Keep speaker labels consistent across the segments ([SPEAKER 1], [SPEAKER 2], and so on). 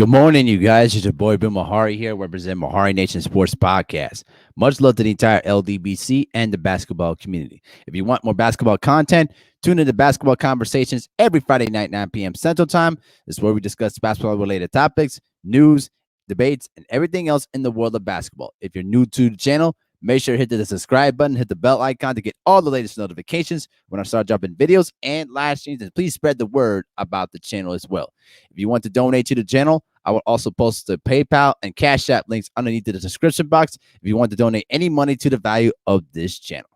[SPEAKER 1] Good morning, you guys. It's your boy Bill Mahari here, representing Mahari Nation Sports Podcast. Much love to the entire LDBC and the basketball community. If you want more basketball content, tune into Basketball Conversations every Friday night, 9 p.m. Central Time. This is where we discuss basketball-related topics, news, debates, and everything else in the world of basketball. If you're new to the channel, make sure to hit the subscribe button, hit the bell icon to get all the latest notifications when I start dropping videos and live streams. And please spread the word about the channel as well. If you want to donate to the channel, I will also post the PayPal and Cash App links underneath the description box if you want to donate any money to the value of this channel.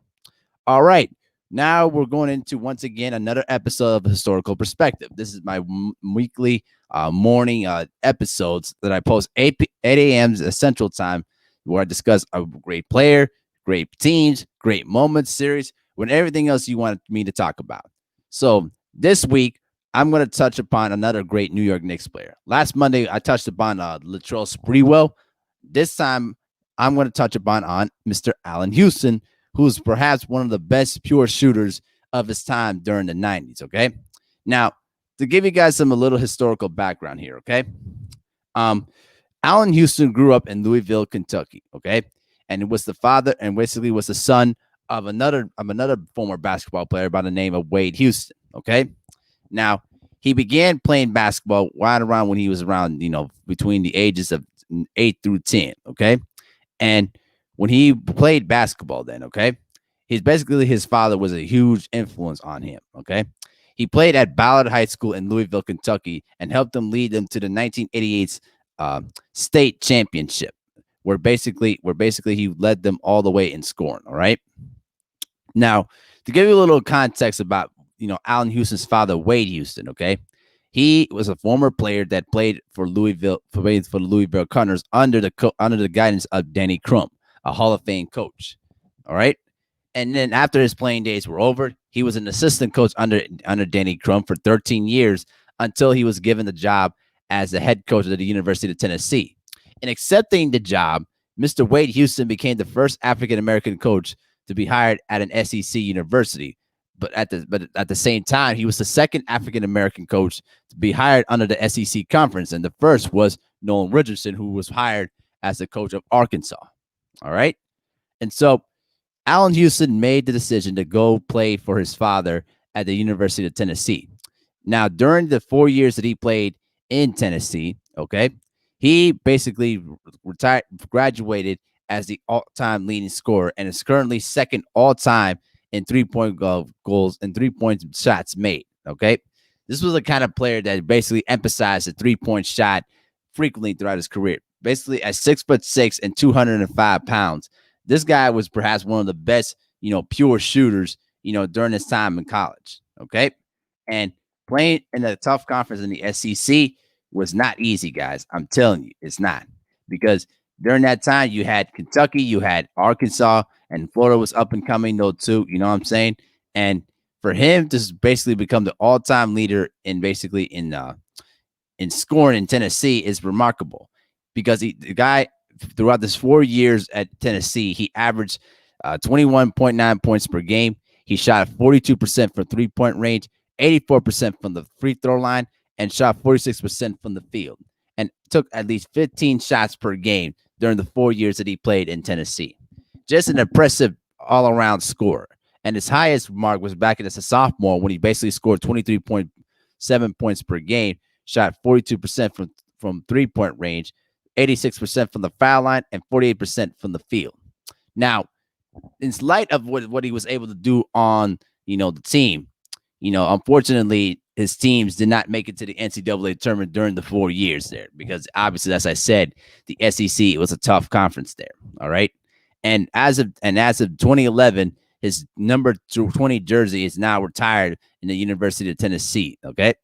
[SPEAKER 1] All right. Now we're going into, once again, another episode of Historical Perspective. This is my weekly morning episodes that I post 8 a.m. Central Time, where I discuss a great player, great teams, great moments, series, with everything else you want me to talk about. So this week, I'm going to touch upon another great New York Knicks player. Last Monday, I touched upon Latrell Sprewell. This time, I'm going to touch upon Mr. Allan Houston, who's perhaps one of the best pure shooters of his time during the 90s, okay? Now, to give you guys a little historical background here, okay? Allan Houston grew up in Louisville, Kentucky, okay? And it was the father and basically was the son of another former basketball player by the name of Wade Houston, okay? Now, he began playing basketball right around when he was around, between the ages of 8 through 10, okay? And when he played basketball then, okay, his father was a huge influence on him, okay? He played at Ballard High School in Louisville, Kentucky, and helped them lead them to the 1988 state championship, where basically he led them all the way in scoring, all right? Now, to give you a little context about Allan Houston's father, Wade Houston, okay? He was a former player that played for Louisville, for the Louisville Cardinals under the guidance of Danny Crump, a Hall of Fame coach. All right. And then after his playing days were over, he was an assistant coach under Danny Crump for 13 years until he was given the job as the head coach of the University of Tennessee. In accepting the job, Mr. Wade Houston became the first African-American coach to be hired at an SEC university. But at the same time, he was the second African-American coach to be hired under the SEC conference. And the first was Nolan Richardson, who was hired as the coach of Arkansas. All right. And so Allan Houston made the decision to go play for his father at the University of Tennessee. Now, during the 4 years that he played in Tennessee, okay, he basically graduated as the all-time leading scorer and is currently second all-time in three-point goals and three-point shots made, okay? This was the kind of player that basically emphasized the three-point shot frequently throughout his career. Basically, at 6'6" and 205 pounds, this guy was perhaps one of the best, pure shooters, during his time in college, okay? And playing in a tough conference in the SEC was not easy, guys. I'm telling you, it's not. Because during that time, you had Kentucky, you had Arkansas, and Florida was up and coming, though, too. You know what I'm saying? And for him to basically become the all-time leader in scoring in Tennessee is remarkable, because the guy throughout this 4 years at Tennessee, he averaged 21.9 points per game. He shot 42% from three-point range, 84% from the free throw line, and shot 46% from the field, and took at least 15 shots per game during the 4 years that he played in Tennessee. Just an impressive all-around scorer. And his highest mark was back as a sophomore, when he basically scored 23.7 points per game, shot 42% from three-point range, 86% from the foul line, and 48% from the field. Now, in light of what he was able to do on, the team, unfortunately, his teams did not make it to the NCAA tournament during the 4 years there, because obviously, as I said, the SEC was a tough conference there. All right. And as of 2011, his number 20 jersey is now retired in the University of Tennessee. Okay.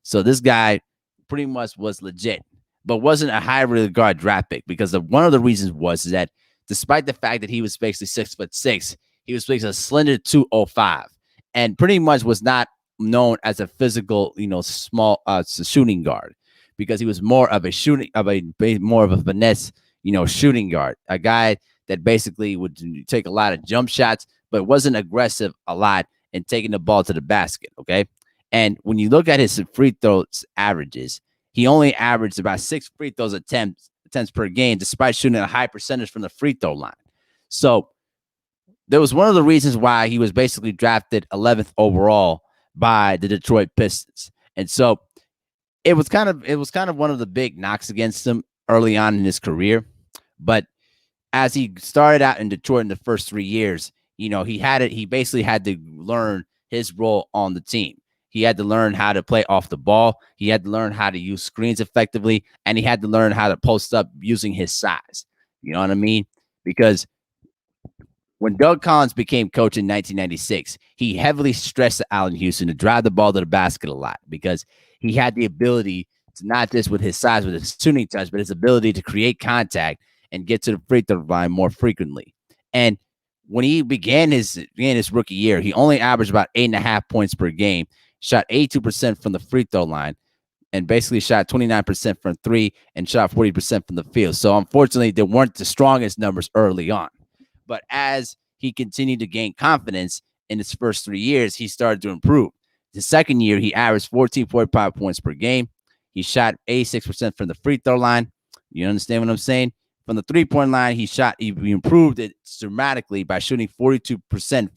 [SPEAKER 1] So this guy pretty much was legit, but wasn't a high regard draft pick, because one of the reasons was that despite the fact that he was basically 6'6", he was basically a slender 205, and pretty much was not known as a physical, small shooting guard, because he was more of a finesse, shooting guard, a guy that basically would take a lot of jump shots, but wasn't aggressive a lot in taking the ball to the basket. Okay. And when you look at his free throws averages, he only averaged about 6 free throws attempts per game, despite shooting a high percentage from the free throw line. So there was one of the reasons why he was basically drafted 11th overall by the Detroit Pistons. And so it was kind of one of the big knocks against him early on in his career. But as he started out in Detroit in the first 3 years, he basically had to learn his role on the team. He had to learn how to play off the ball. He had to learn how to use screens effectively, and he had to learn how to post up using his size. You know what I mean? Because when Doug Collins became coach in 1996, he heavily stressed Allan Houston to drive the ball to the basket a lot because he had the ability to not just with his size, with his shooting touch, but his ability to create contact and get to the free throw line more frequently. And when he began his rookie year, he only averaged about 8.5 points per game, shot 82% from the free throw line, and basically shot 29% from three and shot 40% from the field. So unfortunately, they weren't the strongest numbers early on. But as he continued to gain confidence in his first 3 years, he started to improve. The second year, he averaged 14.5 points per game. He shot 86% from the free throw line. You understand what I'm saying? From the 3-point line, he improved it dramatically by shooting 42%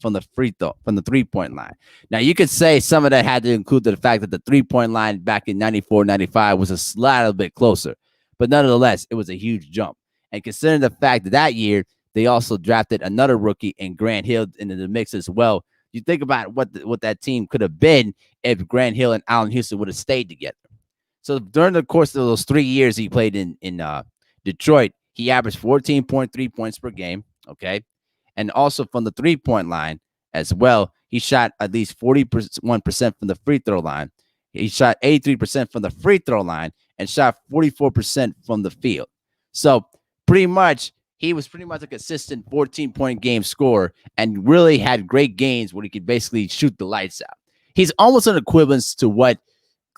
[SPEAKER 1] from the 3-point line. Now, you could say some of that had to include the fact that the 3-point line back in 94, 95 was a little bit closer. But nonetheless, it was a huge jump. And considering the fact that year, they also drafted another rookie in Grant Hill into the mix as well. You think about what that team could have been if Grant Hill and Allan Houston would have stayed together. So during the course of those 3 years he played in Detroit, he averaged 14.3 points per game, okay? And also from the 3-point line as well, he shot at least 41% from the free throw line. He shot 83% from the free throw line and shot 44% from the field. So pretty much, he was pretty much a consistent 14-point game scorer and really had great games where he could basically shoot the lights out. He's almost an equivalence to what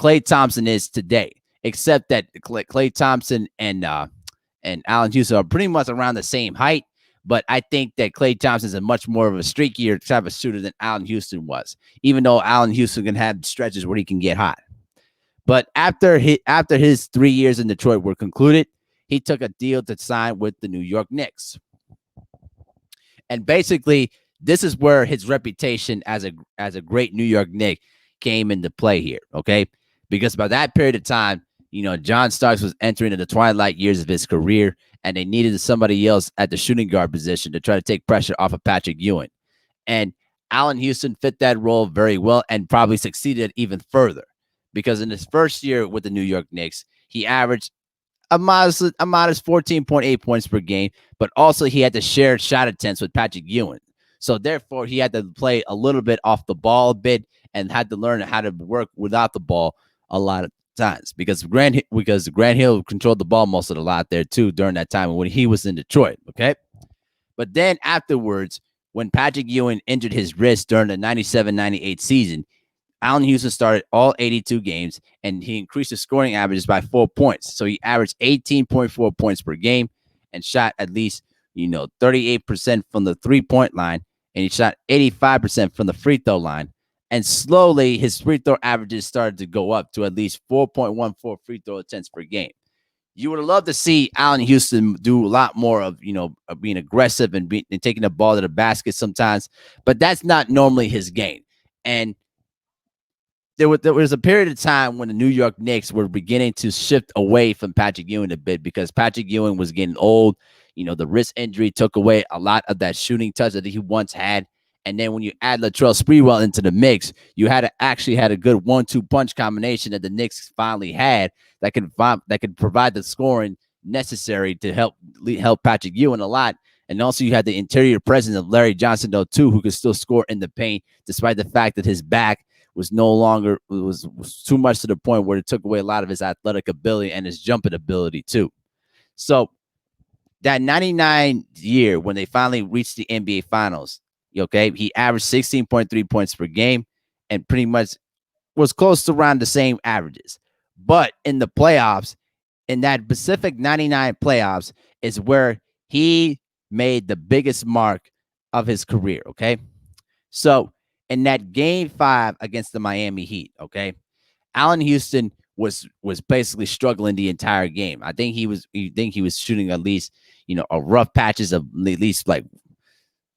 [SPEAKER 1] Klay Thompson is today, except that Klay Thompson and Allan Houston are pretty much around the same height. But I think that Klay Thompson is a much more of a streakier type of shooter than Allan Houston was, even though Allan Houston can have stretches where he can get hot. But after his 3 years in Detroit were concluded, he took a deal to sign with the New York Knicks. And basically, this is where his reputation as a great New York Knick came into play here, okay? Because by that period of time, John Starks was entering the twilight years of his career, and they needed somebody else at the shooting guard position to try to take pressure off of Patrick Ewing. And Allan Houston fit that role very well and probably succeeded even further. Because in his first year with the New York Knicks, he averaged a modest 14.8 points per game, but also he had to share shot attempts with Patrick Ewing. So therefore, he had to play a little bit off the ball a bit and had to learn how to work without the ball a lot of times because Grant Hill controlled the ball most of the lot there too during that time when he was in Detroit. Okay. But then afterwards, when Patrick Ewing injured his wrist during the 97-98 season, Allan Houston started all 82 games, and he increased his scoring averages by 4 points. So he averaged 18.4 points per game and shot at least, 38% from the 3-point line, and he shot 85% from the free throw line. And slowly, his free throw averages started to go up to at least 4.14 free throw attempts per game. You would love to see Allan Houston do a lot more of being aggressive and taking the ball to the basket sometimes, but that's not normally his game. And there was a period of time when the New York Knicks were beginning to shift away from Patrick Ewing a bit because Patrick Ewing was getting old. The wrist injury took away a lot of that shooting touch that he once had. And then when you add Latrell Sprewell into the mix, you had a good 1-2 punch combination that the Knicks finally had that could provide the scoring necessary to help Patrick Ewing a lot. And also you had the interior presence of Larry Johnson, though, too, who could still score in the paint, despite the fact that his back was too much to the point where it took away a lot of his athletic ability and his jumping ability, too. So that 99 year, when they finally reached the NBA Finals, okay, he averaged 16.3 points per game and pretty much was close to around the same averages. But in the playoffs, in that Pacific 99 playoffs, is where he made the biggest mark of his career, okay? So in that game 5 against the Miami Heat, okay, Allan Houston was basically struggling the entire game. I think he was shooting at least, a rough patches of at least like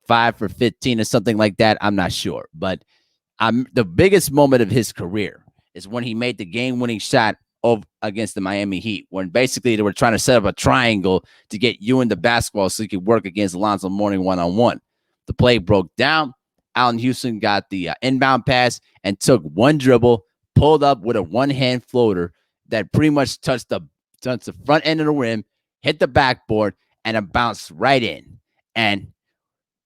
[SPEAKER 1] 5 for 15 or something like that. I'm not sure, but the biggest moment of his career is when he made the game-winning shot against the Miami Heat, when basically they were trying to set up a triangle to get you in the basketball so he could work against Alonzo Mourning one-on-one. The play broke down. Allan Houston got the inbound pass and took one dribble, pulled up with a one-hand floater that pretty much touched the front end of the rim, hit the backboard, and it bounced right in. And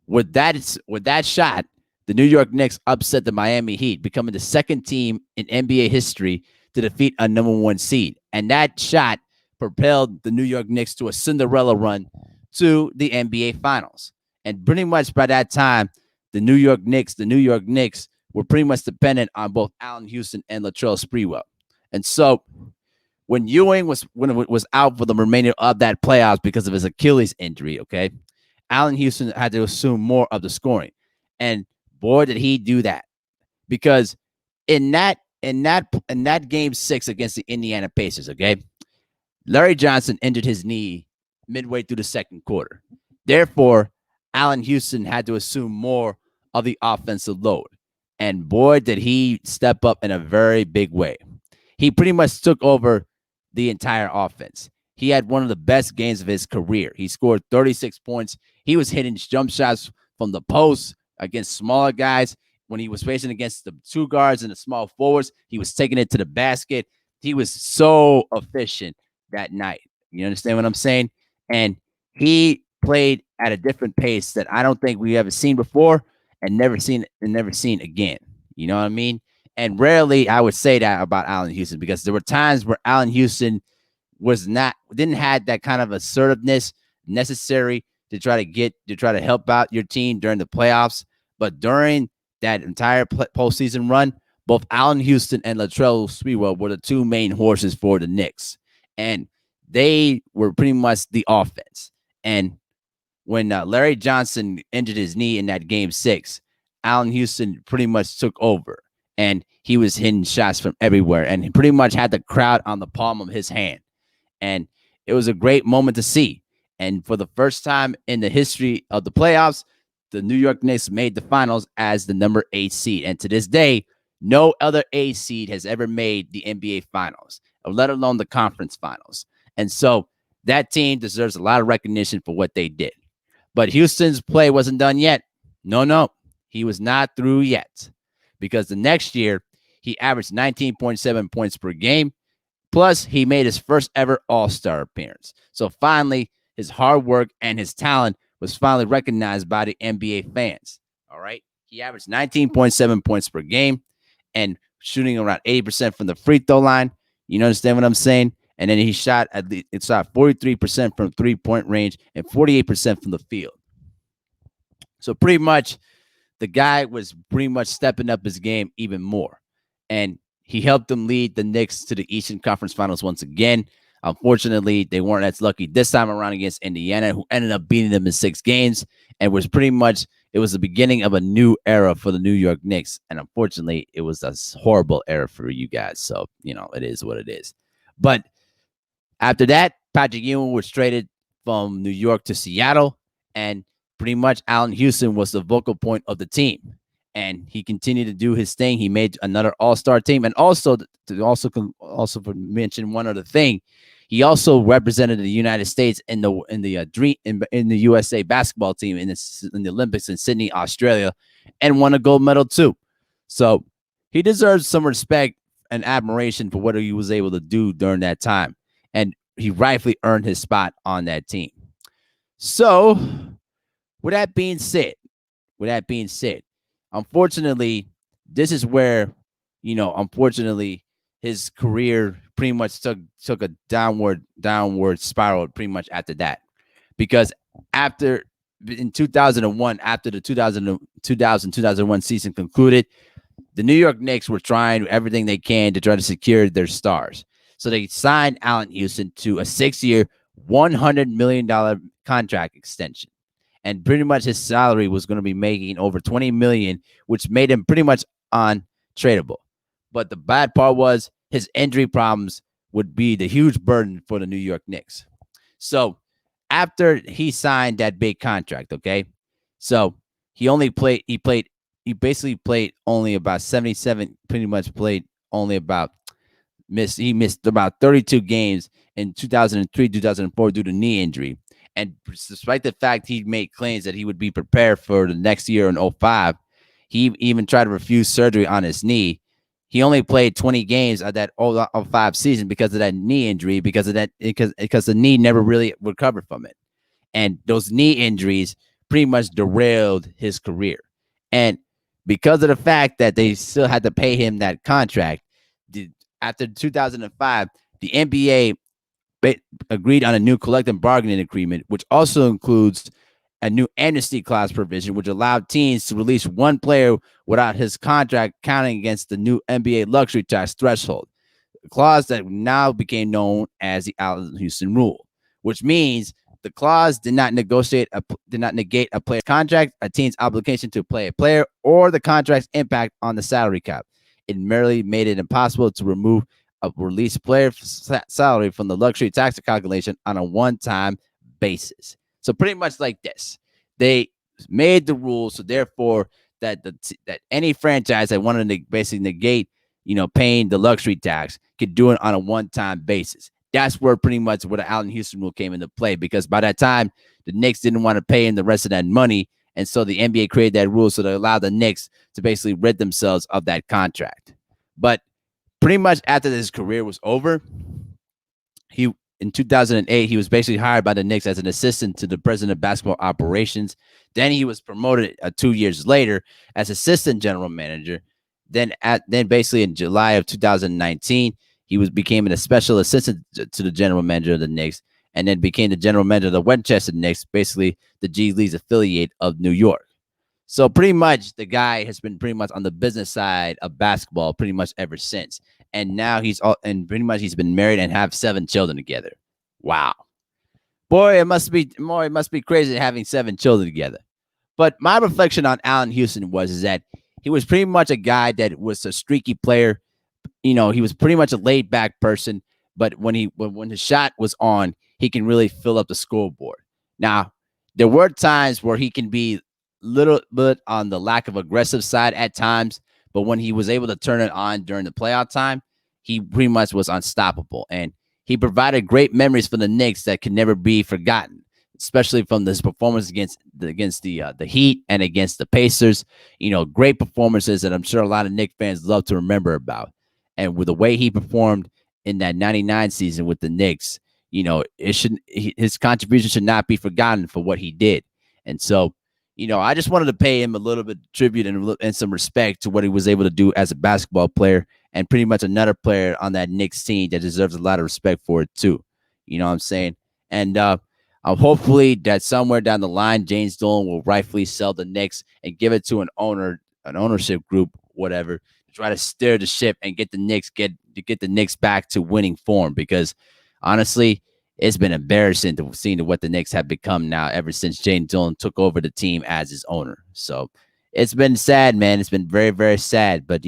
[SPEAKER 1] with that shot, the New York Knicks upset the Miami Heat, becoming the second team in NBA history to defeat a number one seed. And that shot propelled the New York Knicks to a Cinderella run to the NBA Finals. And pretty much by that time, the New York Knicks were pretty much dependent on both Allan Houston and Latrell Sprewell. And so when Ewing was out for the remainder of that playoffs because of his Achilles injury, okay, Allan Houston had to assume more of the scoring. And boy, did he do that. Because in that game 6 against the Indiana Pacers, okay, Larry Johnson injured his knee midway through the second quarter. Therefore, Allan Houston had to assume more of the offensive load. And boy, did he step up in a very big way. He pretty much took over the entire offense. He had one of the best games of his career. He scored 36 points. He was hitting jump shots from the post against smaller guys. When he was facing against the two guards and the small forwards, he was taking it to the basket. He was so efficient that night. You understand what I'm saying? And he played at a different pace that I don't think we ever seen before and never seen again. You know what I mean? And rarely I would say that about Allan Houston, because there were times where Allan Houston didn't have that kind of assertiveness necessary to try to help out your team during the playoffs. But during that entire postseason run, both Allan Houston and Latrell Sprewell were the two main horses for the Knicks, and they were pretty much the offense. And when Larry Johnson injured his knee in that game 6, Allan Houston pretty much took over, and he was hitting shots from everywhere, and he pretty much had the crowd on the palm of his hand. And it was a great moment to see. And for the first time in the history of the playoffs, the New York Knicks made the finals as the number 8 seed. And to this day, no other 8 seed has ever made the NBA finals, let alone the conference finals. And so that team deserves a lot of recognition for what they did. But Houston's play wasn't done yet. No, he was not through yet, because the next year he averaged 19.7 points per game. Plus, he made his first ever All-Star appearance. So finally, his hard work and his talent was finally recognized by the NBA fans. All right. He averaged 19.7 points per game and shooting around 80% from the free throw line. You understand what I'm saying? And then he shot 43% from 3-point range and 48% from the field. So pretty much the guy was pretty much stepping up his game even more. And he helped them lead the Knicks to the Eastern Conference Finals once again. Unfortunately, they weren't as lucky this time around against Indiana, who ended up beating them in 6 games, and was pretty much, it was the beginning of a new era for the New York Knicks. And unfortunately, it was a horrible era for you guys. So, it is what it is. But after that, Patrick Ewing was traded from New York to Seattle, and pretty much Allan Houston was the vocal point of the team. And he continued to do his thing. He made another All-Star team, and also to mention one other thing, he also represented the United States in the USA basketball team in the Olympics in Sydney, Australia, and won a gold medal too. So he deserves some respect and admiration for what he was able to do during that time, and he rightfully earned his spot on that team. So, with that being said, unfortunately, this is where, unfortunately, his career pretty much took a downward spiral pretty much after that. Because in 2001, after the 2001 season concluded, the New York Knicks were trying everything they can to try to secure their stars. So they signed Allan Houston to a 6-year, $100 million contract extension. And pretty much his salary was going to be making over $20 million, which made him pretty much untradeable. But the bad part was his injury problems would be the huge burden for the New York Knicks. So after he signed that big contract, okay, so he basically played only about 77, pretty much played only about he missed about 32 games in 2003, 2004 due to knee injury. And despite the fact he made claims that he would be prepared for the next year in 05, he even tried to refuse surgery on his knee. He only played 20 games of that 05 season because of that knee injury, because the knee never really recovered from it. And those knee injuries pretty much derailed his career. And because of the fact that they still had to pay him that contract, after 2005, the NBA agreed on a new collective bargaining agreement, which also includes a new amnesty clause provision, which allowed teams to release one player without his contract counting against the new NBA luxury tax threshold, a clause that now became known as the Allan Houston rule, which means the clause did not negate a player's contract, a team's obligation to play a player, or the contract's impact on the salary cap. It merely made it impossible to remove a released player salary from the luxury tax calculation on a one-time basis. So pretty much like this, they made the rules so therefore that that any franchise that wanted to basically negate, paying the luxury tax could do it on a one-time basis. That's where pretty much where the Allan Houston rule came into play, because by that time the Knicks didn't want to pay him the rest of that money, and so the NBA created that rule so they allowed the Knicks to basically rid themselves of that contract. But pretty much after his career was over, in 2008, he was basically hired by the Knicks as an assistant to the president of basketball operations. Then he was promoted 2 years later as assistant general manager. Then basically in July of 2019, he became a special assistant to the general manager of the Knicks, and then became the general manager of the Westchester Knicks, basically the G League's affiliate of New York. So pretty much the guy has been pretty much on the business side of basketball pretty much ever since. And now he's been married and have 7 children together. Wow. Boy, it must be crazy having 7 children together. But my reflection on Allan Houston is that he was pretty much a guy that was a streaky player. He was pretty much a laid back person, but when his shot was on, he can really fill up the scoreboard. Now, there were times where he can be little bit on the lack of aggressive side at times, but when he was able to turn it on during the playoff time, he pretty much was unstoppable, and he provided great memories for the Knicks that can never be forgotten, especially from his performance against the Heat and against the Pacers. Great performances that I'm sure a lot of Knicks fans love to remember about. And with the way he performed in that 99 season with the Knicks, his contribution should not be forgotten for what he did. And so, I just wanted to pay him a little bit of tribute and some respect to what he was able to do as a basketball player, and pretty much another player on that Knicks team that deserves a lot of respect for it too. You know what I'm saying? And hopefully that somewhere down the line, James Dolan will rightfully sell the Knicks and give it to an ownership group, whatever, to try to steer the ship and get the Knicks back to winning form. Because honestly, it's been embarrassing to see what the Knicks have become now ever since James Dolan took over the team as his owner. So it's been sad, man. It's been very, very sad. But,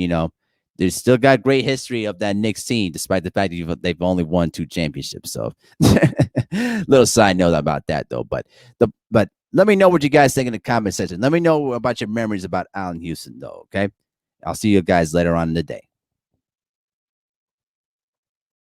[SPEAKER 1] they've still got great history of that Knicks team, despite the fact that they've only won 2 championships. So little side note about that, though. But let me know what you guys think in the comment section. Let me know about your memories about Allan Houston, though, okay? I'll see you guys later on in the day.